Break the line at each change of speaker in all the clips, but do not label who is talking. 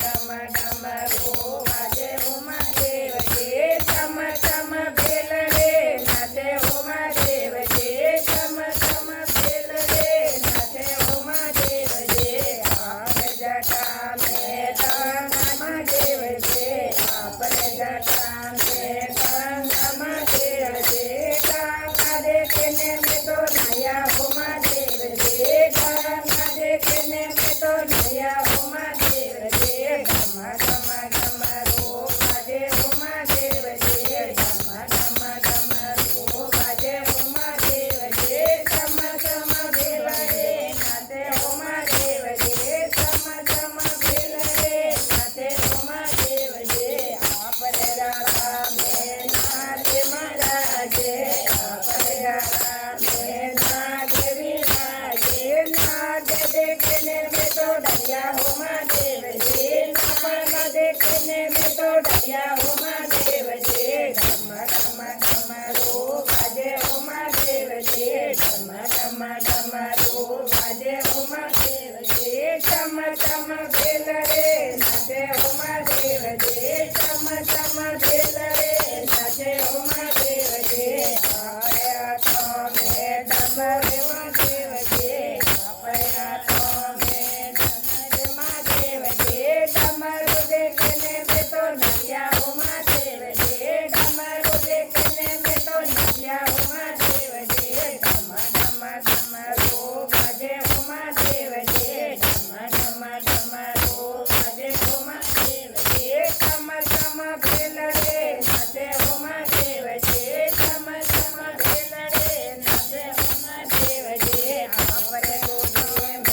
ડમ ડમરો વાજે ઉમાદેવ જે ચમ ચમ ભેલ રે નાચે ઉમાદેવ જે ચમ ચમ ભેલ રે નાચે ઉમાદેવ જે આપણે જટા મેં મહાદેવ જે આપણે જટા મેં મહાદેવ જે કાકા દેખને મેં તો નયા ઉમાદેવ જે કાકા દેખને મેં તો નયા ઉમાદેવ જે ડમ ડમ ડમરો વાજે ઉમાદેવ જે ડમ ડમ ડમરો વાજે ઉમાદેવ જે ચમ ચમ ભેલ રે નાચે ઉમાદેવ જે ચમ ચમ ભેલ રે નાચે ઉમાદેવ જે આપણે રાધા મેં નાચે મહારાજે આપણે રાધા મેં નાગ વિરાજે નાગ દેખને મેં તો ડરિયા ઉમાદેવ જે નાગ દેખને મેં તો ડરિયા ઉમાદેવ જે ડમ ડમ ડમરો વાજે ઉમાદેવ જે ડમ ડમ ડમરો વાજે ઉમાદેવ જે ચમ ચમ ભેલ રે નાચે ઉમાદેવ જે ચમ ચમ ભેલ રે નાચે ઉમાદેવ જે આપણે આઠો મેં ડમરે ઉમાદેવ જે આપણે આઠો મેં ડમરે ઉમાદેવ જે ડમરો દેખને મેં તો નરિયા ઉમાદેવ જે ડમરો દેખને મેં તો નરિયા ઉમાદેવ જે ડમ ડમ ડમરો વાજે ઉમાદેવ જે ડમ ડમ ડમરો વાજે ઉમાદેવ જે ચમ ચમ ભેલ રે નાચે ઉમાદેવ જે ચમ ચમ ભેલ રે નાચે ઉમાદેવ જે આપણે ગોદો મેં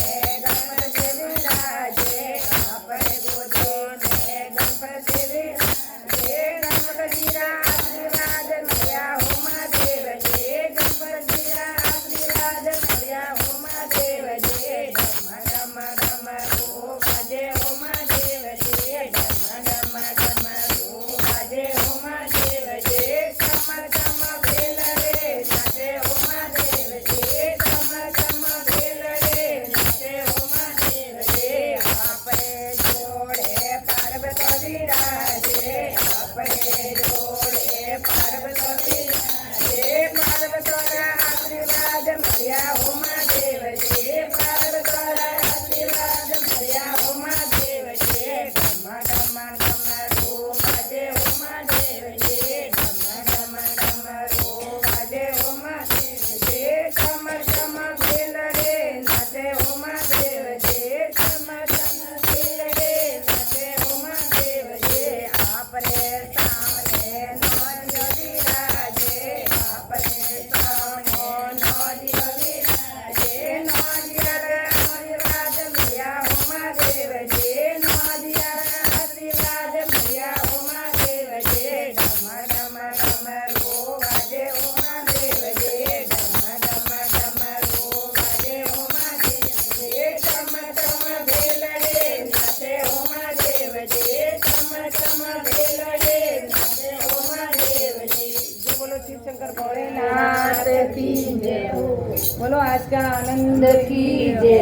ગણપતિ વિરાજે આપણે ગોદો મેં ગણપતિ વિરાજે ગણપતિના આશીર્વાદ મળ્યા ઉમાદેવ જે ગણપતિના આશીર્વાદ મળ્યા ઉમાદેવ જે ડમ ડમ ડમરો વાજે ઉમાદેવ જે ડમ ડમ ડમરો વાજે ઉમાદેવ જે ચમ ચમ ભેલ રે નાચે ઉમાદેવ જે ચમ ચમ ભેલ રે નાચે ઉમાદેવ જે આપણે જોડે પાર્વત વિરાજે આપણે જોડે પાર્વત વિરાજે પાર્વતના આશીર્વાદ મળ્યા ઉમાદેવ જે પાર્વતના આશીર્વાદ મળ્યા ઉમાદેવ જે ડમ ડમ ડમરો વાજે ઉમાદેવ જે ડમ ડમ ડમરો વાજે ઉમાદેવ જે ચમ ચમ ભેલ રે નાચે ઉમાદેવ જે ચમ ચમ ભેલ રે નાચે ઉમાદેવ જે આપણે સામને નોંધ વિરાજે આપણે સામો નોંધ વિરાજે નોંધિયાર આશીર્વાદ મળ્યા ઉમાદેવ જે નોંધિયાર આશીર્વાદ મળ્યા ઉમાદેવ જે ડમ ડમ ડમરો વાજે ઉમાદેવ જે ડમ ડમ ડમરો વાજે ઉમાદેવ જે ચમ ચમ ભેલ રે નાચે ઉમાદેવ જે ચમ ચમ ભેલ રે નાચે ઉમાદેવ जी जो बोलो शिव शंकर भोलेनाथ की जय हो बोलो आज का आनंद की जय।